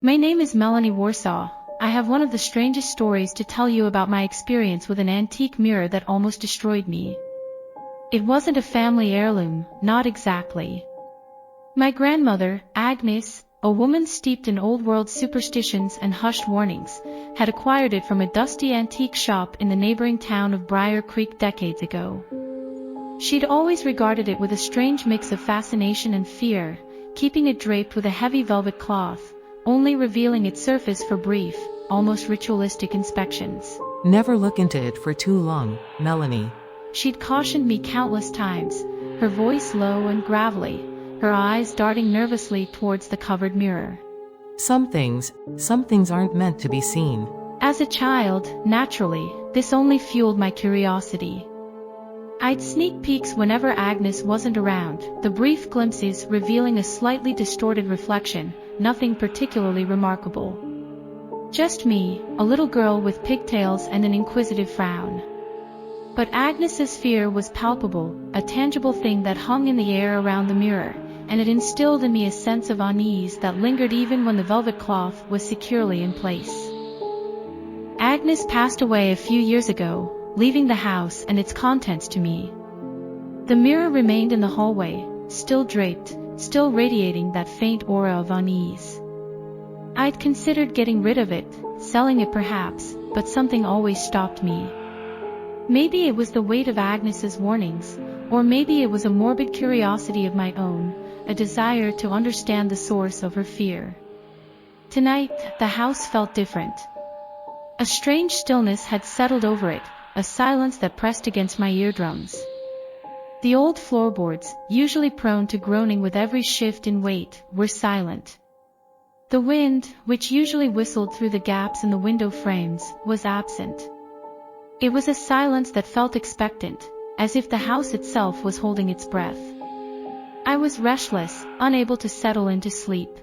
My name is Melanie Warsaw. I have one of the strangest stories to tell you about my experience with an antique mirror that almost destroyed me. It wasn't a family heirloom, not exactly. My grandmother, Agnes, a woman steeped in old-world superstitions and hushed warnings, had acquired it from a dusty antique shop in the neighboring town of Briar Creek decades ago. She'd always regarded it with a strange mix of fascination and fear, keeping it draped with a heavy velvet cloth, only revealing its surface for brief, almost ritualistic inspections. Never look into it for too long, Melanie. She'd cautioned me countless times, her voice low and gravelly, her eyes darting nervously towards the covered mirror. Some things aren't meant to be seen. As a child, naturally, this only fueled my curiosity. I'd sneak peeks whenever Agnes wasn't around, the brief glimpses revealing a slightly distorted reflection, nothing particularly remarkable. Just me, a little girl with pigtails and an inquisitive frown. But Agnes's fear was palpable, a tangible thing that hung in the air around the mirror, and it instilled in me a sense of unease that lingered even when the velvet cloth was securely in place. Agnes passed away a few years ago, leaving the house and its contents to me. The mirror remained in the hallway, still draped, still radiating that faint aura of unease. I'd considered getting rid of it, selling it perhaps, but something always stopped me. Maybe it was the weight of Agnes's warnings, or maybe it was a morbid curiosity of my own, a desire to understand the source of her fear. Tonight, the house felt different. A strange stillness had settled over it, a silence that pressed against my eardrums. The old floorboards, usually prone to groaning with every shift in weight, were silent. The wind, which usually whistled through the gaps in the window frames, was absent. It was a silence that felt expectant, as if the house itself was holding its breath. I was restless, unable to settle into sleep.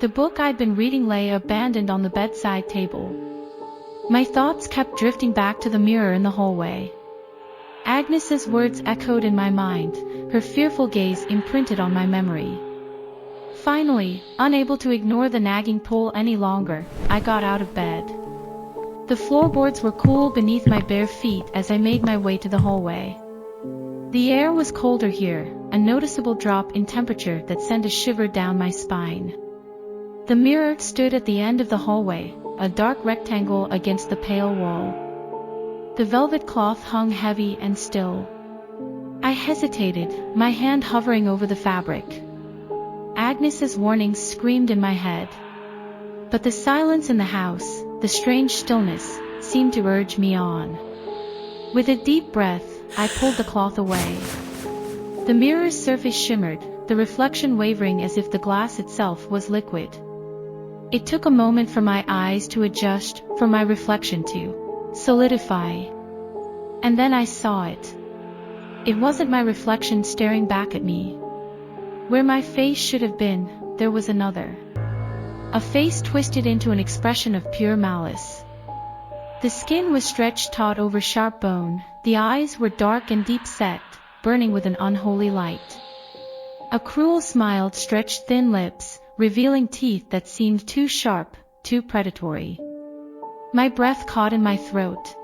The book I'd been reading lay abandoned on the bedside table. My thoughts kept drifting back to the mirror in the hallway. Agnes's words echoed in my mind, her fearful gaze imprinted on my memory. Finally, unable to ignore the nagging pull any longer, I got out of bed. The floorboards were cool beneath my bare feet as I made my way to the hallway. The air was colder here, a noticeable drop in temperature that sent a shiver down my spine. The mirror stood at the end of the hallway, a dark rectangle against the pale wall. The velvet cloth hung heavy and still. I hesitated, my hand hovering over the fabric. Agnes's warnings screamed in my head. But the silence in the house, the strange stillness, seemed to urge me on. With a deep breath, I pulled the cloth away. The mirror's surface shimmered, the reflection wavering as if the glass itself was liquid. It took a moment for my eyes to adjust, for my reflection to solidify. And then I saw it. It wasn't my reflection staring back at me. Where my face should have been, there was another. A face twisted into an expression of pure malice. The skin was stretched taut over sharp bone, the eyes were dark and deep-set, burning with an unholy light. A cruel smile stretched thin lips, revealing teeth that seemed too sharp, too predatory. My breath caught in my throat.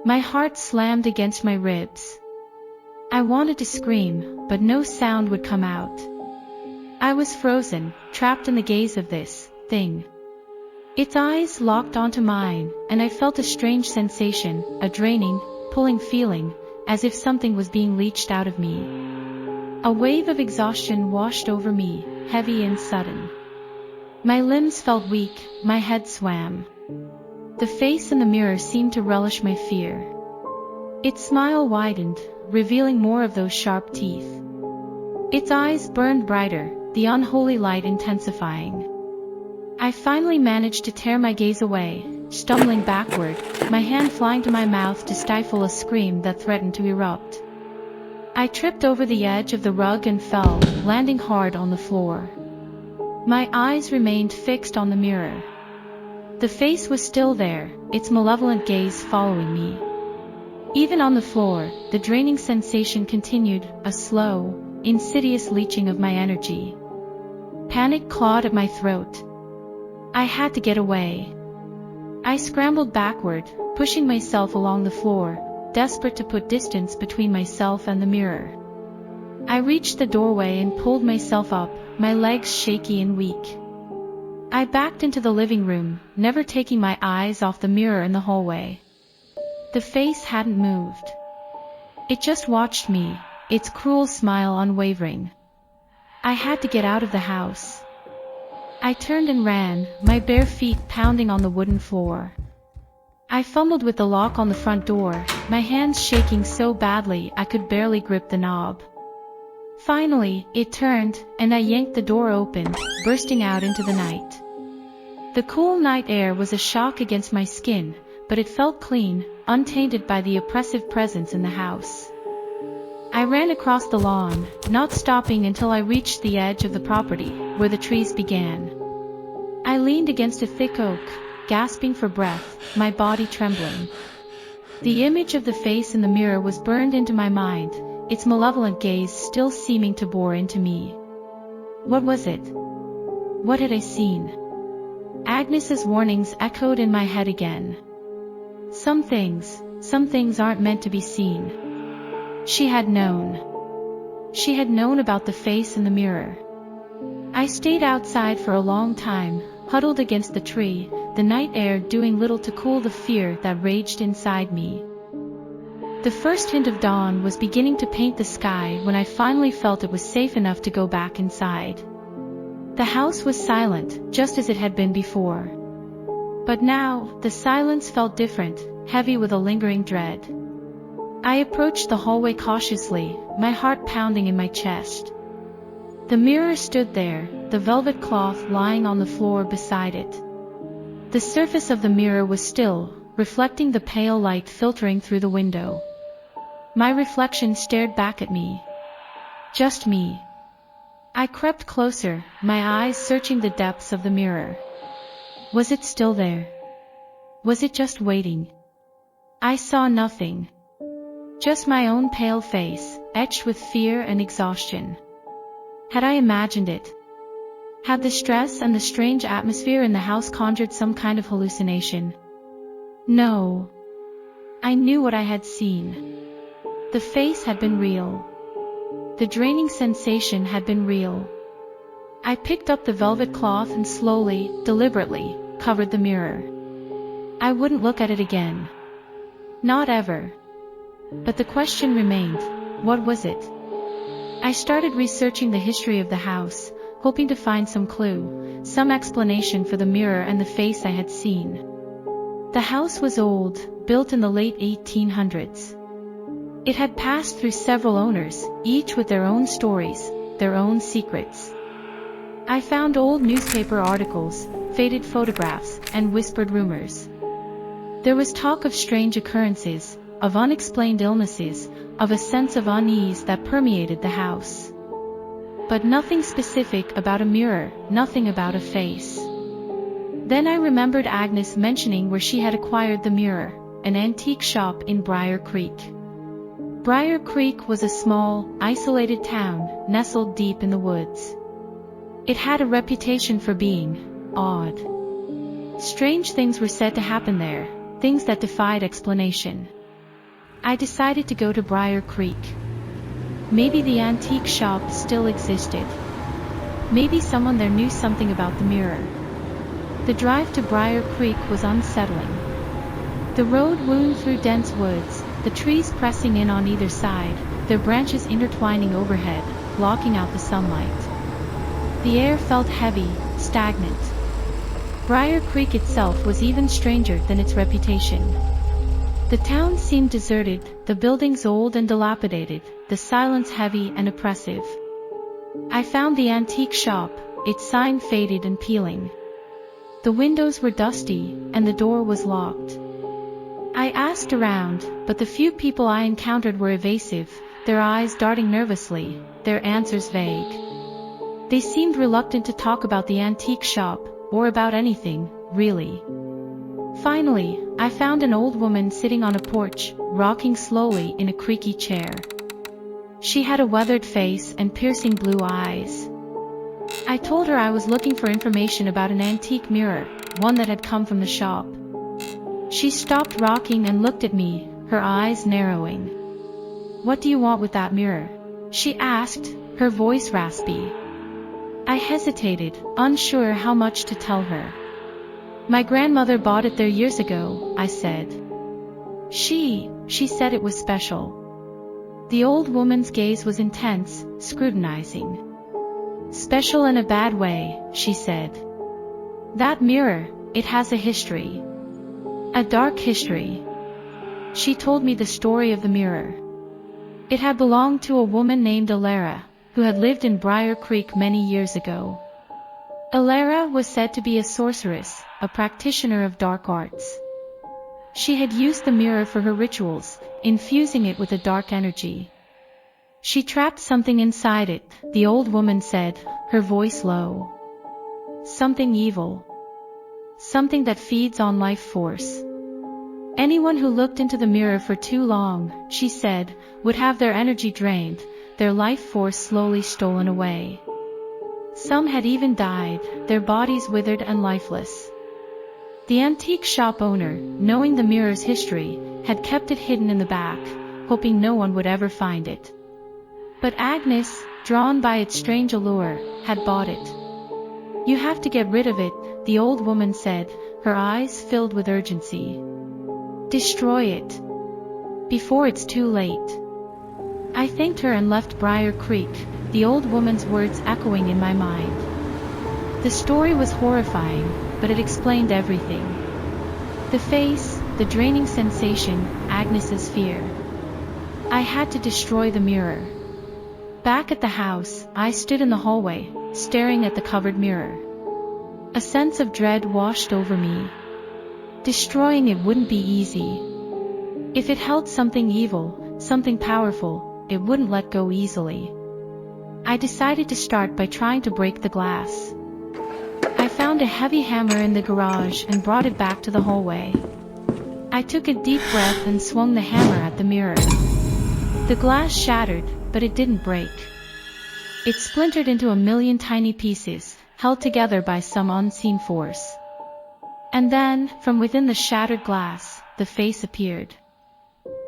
My heart slammed against my ribs. I wanted to scream, but no sound would come out. I was frozen, trapped in the gaze of this thing. Its eyes locked onto mine, and I felt a strange sensation, a draining, pulling feeling, as if something was being leached out of me. A wave of exhaustion washed over me, heavy and sudden. My limbs felt weak, my head swam. The face in the mirror seemed to relish my fear. Its smile widened, revealing more of those sharp teeth. Its eyes burned brighter, the unholy light intensifying. I finally managed to tear my gaze away, stumbling backward, my hand flying to my mouth to stifle a scream that threatened to erupt. I tripped over the edge of the rug and fell, landing hard on the floor. My eyes remained fixed on the mirror. The face was still there, its malevolent gaze following me. Even on the floor, the draining sensation continued, a slow, insidious leaching of my energy. Panic clawed at my throat. I had to get away. I scrambled backward, pushing myself along the floor, desperate to put distance between myself and the mirror. I reached the doorway and pulled myself up, my legs shaky and weak. I backed into the living room, never taking my eyes off the mirror in the hallway. The face hadn't moved. It just watched me, its cruel smile unwavering. I had to get out of the house. I turned and ran, my bare feet pounding on the wooden floor. I fumbled with the lock on the front door, my hands shaking so badly I could barely grip the knob. Finally, it turned, and I yanked the door open, bursting out into the night. The cool night air was a shock against my skin, but it felt clean, untainted by the oppressive presence in the house. I ran across the lawn, not stopping until I reached the edge of the property, where the trees began. I leaned against a thick oak, gasping for breath, my body trembling. The image of the face in the mirror was burned into my mind, its malevolent gaze still seeming to bore into me. What was it? What had I seen? Agnes's warnings echoed in my head again. Some things aren't meant to be seen. She had known. She had known about the face in the mirror. I stayed outside for a long time, huddled against the tree, the night air doing little to cool the fear that raged inside me. The first hint of dawn was beginning to paint the sky when I finally felt it was safe enough to go back inside. The house was silent, just as it had been before. But now, the silence felt different, heavy with a lingering dread. I approached the hallway cautiously, my heart pounding in my chest. The mirror stood there, the velvet cloth lying on the floor beside it. The surface of the mirror was still, reflecting the pale light filtering through the window. My reflection stared back at me. Just me. I crept closer, my eyes searching the depths of the mirror. Was it still there? Was it just waiting? I saw nothing. Just my own pale face, etched with fear and exhaustion. Had I imagined it? Had the stress and the strange atmosphere in the house conjured some kind of hallucination? No. I knew what I had seen. The face had been real. The draining sensation had been real. I picked up the velvet cloth and slowly, deliberately, covered the mirror. I wouldn't look at it again. Not ever. But the question remained, what was it? I started researching the history of the house, hoping to find some clue, some explanation for the mirror and the face I had seen. The house was old, built in the late 1800s. It had passed through several owners, each with their own stories, their own secrets. I found old newspaper articles, faded photographs, and whispered rumors. There was talk of strange occurrences, of unexplained illnesses, of a sense of unease that permeated the house. But nothing specific about a mirror, nothing about a face. Then I remembered Agnes mentioning where she had acquired the mirror, an antique shop in Briar Creek. Briar Creek was a small, isolated town, nestled deep in the woods. It had a reputation for being odd. Strange things were said to happen there, things that defied explanation. I decided to go to Briar Creek. Maybe the antique shop still existed. Maybe someone there knew something about the mirror. The drive to Briar Creek was unsettling. The road wound through dense woods, the trees pressing in on either side, their branches intertwining overhead, blocking out the sunlight. The air felt heavy, stagnant. Briar Creek itself was even stranger than its reputation. The town seemed deserted, the buildings old and dilapidated, the silence heavy and oppressive. I found the antique shop, its sign faded and peeling. The windows were dusty, and the door was locked. I asked around, but the few people I encountered were evasive, their eyes darting nervously, their answers vague. They seemed reluctant to talk about the antique shop, or about anything, really. Finally, I found an old woman sitting on a porch, rocking slowly in a creaky chair. She had a weathered face and piercing blue eyes. I told her I was looking for information about an antique mirror, one that had come from the shop. She stopped rocking and looked at me, her eyes narrowing. "What do you want with that mirror?" she asked, her voice raspy. I hesitated, unsure how much to tell her. "My grandmother bought it there years ago," I said. She said it was special." The old woman's gaze was intense, scrutinizing. "Special in a bad way," she said. "That mirror, it has a history. A dark history." She told me the story of the mirror. It had belonged to a woman named Alara, who had lived in Briar Creek many years ago. Alara was said to be a sorceress, a practitioner of dark arts. She had used the mirror for her rituals, infusing it with a dark energy. She trapped something inside it, the old woman said, her voice low. Something evil. Something that feeds on life force. Anyone who looked into the mirror for too long, she said, would have their energy drained, their life force slowly stolen away. Some had even died, their bodies withered and lifeless. The antique shop owner, knowing the mirror's history, had kept it hidden in the back, hoping no one would ever find it. But Agnes, drawn by its strange allure, had bought it. "You have to get rid of it," the old woman said, her eyes filled with urgency. "Destroy it. Before it's too late." I thanked her and left Briar Creek, the old woman's words echoing in my mind. The story was horrifying, but it explained everything. The face, the draining sensation, Agnes's fear. I had to destroy the mirror. Back at the house, I stood in the hallway, staring at the covered mirror. A sense of dread washed over me. Destroying it wouldn't be easy. If it held something evil, something powerful, it wouldn't let go easily. I decided to start by trying to break the glass. I found a heavy hammer in the garage and brought it back to the hallway. I took a deep breath and swung the hammer at the mirror. The glass shattered, but it didn't break. It splintered into a million tiny pieces, held together by some unseen force. And then, from within the shattered glass, the face appeared.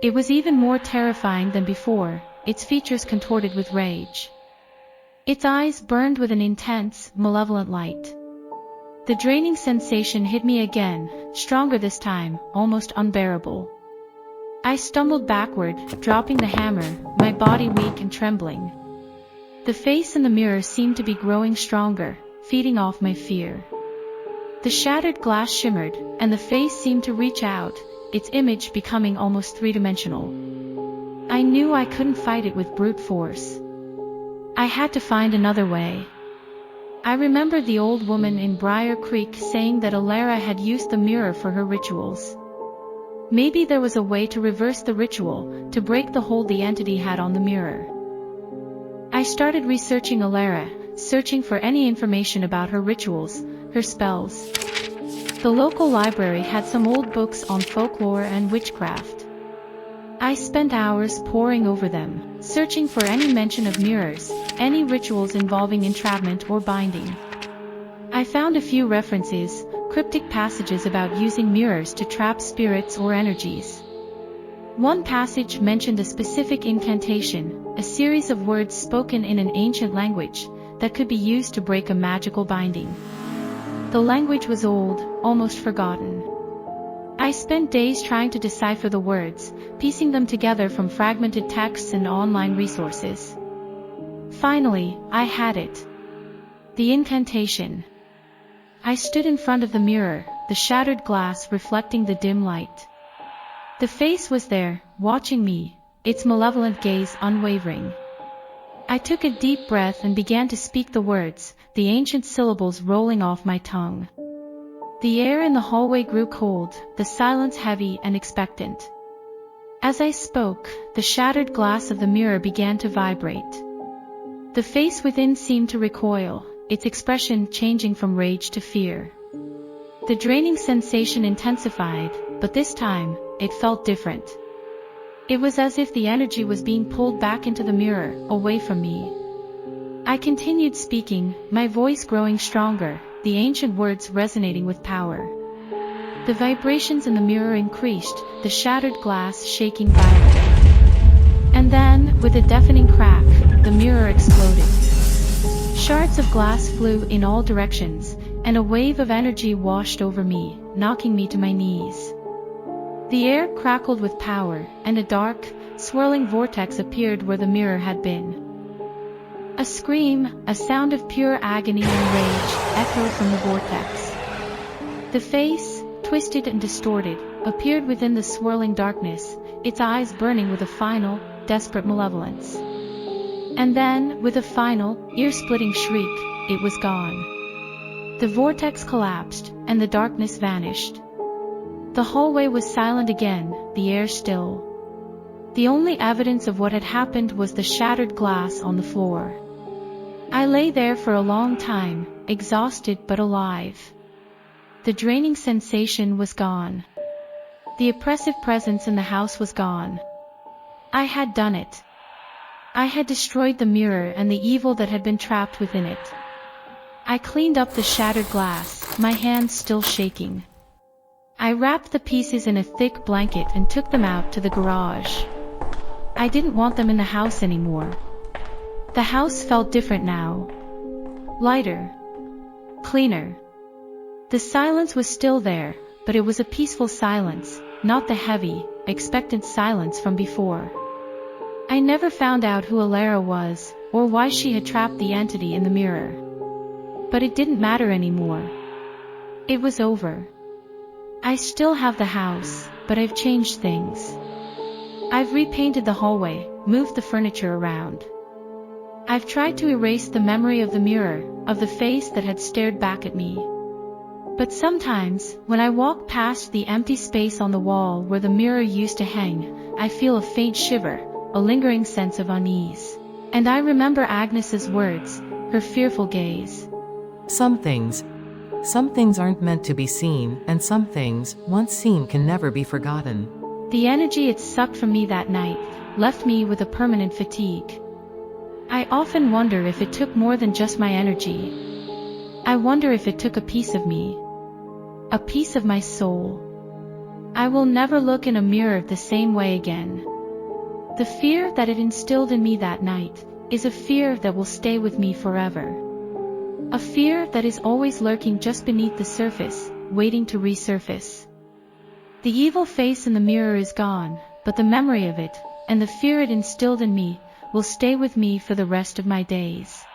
It was even more terrifying than before, its features contorted with rage. Its eyes burned with an intense, malevolent light. The draining sensation hit me again, stronger this time, almost unbearable. I stumbled backward, dropping the hammer, my body weak and trembling. The face in the mirror seemed to be growing stronger, feeding off my fear. The shattered glass shimmered, and the face seemed to reach out, its image becoming almost three-dimensional. I knew I couldn't fight it with brute force. I had to find another way. I remembered the old woman in Briar Creek saying that Alara had used the mirror for her rituals. Maybe there was a way to reverse the ritual, to break the hold the entity had on the mirror. I started researching Alara, searching for any information about her rituals, her spells. The local library had some old books on folklore and witchcraft. I spent hours poring over them, searching for any mention of mirrors, any rituals involving entrapment or binding. I found a few references, cryptic passages about using mirrors to trap spirits or energies. One passage mentioned a specific incantation, a series of words spoken in an ancient language, that could be used to break a magical binding. The language was old, almost forgotten. I spent days trying to decipher the words, piecing them together from fragmented texts and online resources. Finally, I had it. The incantation. I stood in front of the mirror, the shattered glass reflecting the dim light. The face was there, watching me, its malevolent gaze unwavering. I took a deep breath and began to speak the words, the ancient syllables rolling off my tongue. The air in the hallway grew cold, the silence heavy and expectant. As I spoke, the shattered glass of the mirror began to vibrate. The face within seemed to recoil, its expression changing from rage to fear. The draining sensation intensified, but this time, it felt different. It was as if the energy was being pulled back into the mirror, away from me. I continued speaking, my voice growing stronger, the ancient words resonating with power. The vibrations in the mirror increased, the shattered glass shaking violently. And then, with a deafening crack, the mirror exploded. Shards of glass flew in all directions, and a wave of energy washed over me, knocking me to my knees. The air crackled with power, and a dark, swirling vortex appeared where the mirror had been. A scream, a sound of pure agony and rage, echoed from the vortex. The face, twisted and distorted, appeared within the swirling darkness, its eyes burning with a final, desperate malevolence. And then, with a final, ear-splitting shriek, it was gone. The vortex collapsed, and the darkness vanished. The hallway was silent again, the air still. The only evidence of what had happened was the shattered glass on the floor. I lay there for a long time, exhausted but alive. The draining sensation was gone. The oppressive presence in the house was gone. I had done it. I had destroyed the mirror and the evil that had been trapped within it. I cleaned up the shattered glass, my hands still shaking. I wrapped the pieces in a thick blanket and took them out to the garage. I didn't want them in the house anymore. The house felt different now. Lighter. Cleaner. The silence was still there, but it was a peaceful silence, not the heavy, expectant silence from before. I never found out who Alara was, or why she had trapped the entity in the mirror. But it didn't matter anymore. It was over. I still have the house, but I've changed things. I've repainted the hallway, moved the furniture around. I've tried to erase the memory of the mirror, of the face that had stared back at me. But sometimes, when I walk past the empty space on the wall where the mirror used to hang, I feel a faint shiver, a lingering sense of unease. And I remember Agnes's words, her fearful gaze. Some things aren't meant to be seen, and some things, once seen, can never be forgotten. The energy it sucked from me that night left me with a permanent fatigue. I often wonder if it took more than just my energy. I wonder if it took a piece of me. A piece of my soul. I will never look in a mirror the same way again. The fear that it instilled in me that night is a fear that will stay with me forever. A fear that is always lurking just beneath the surface, waiting to resurface. The evil face in the mirror is gone, but the memory of it, and the fear it instilled in me, will stay with me for the rest of my days.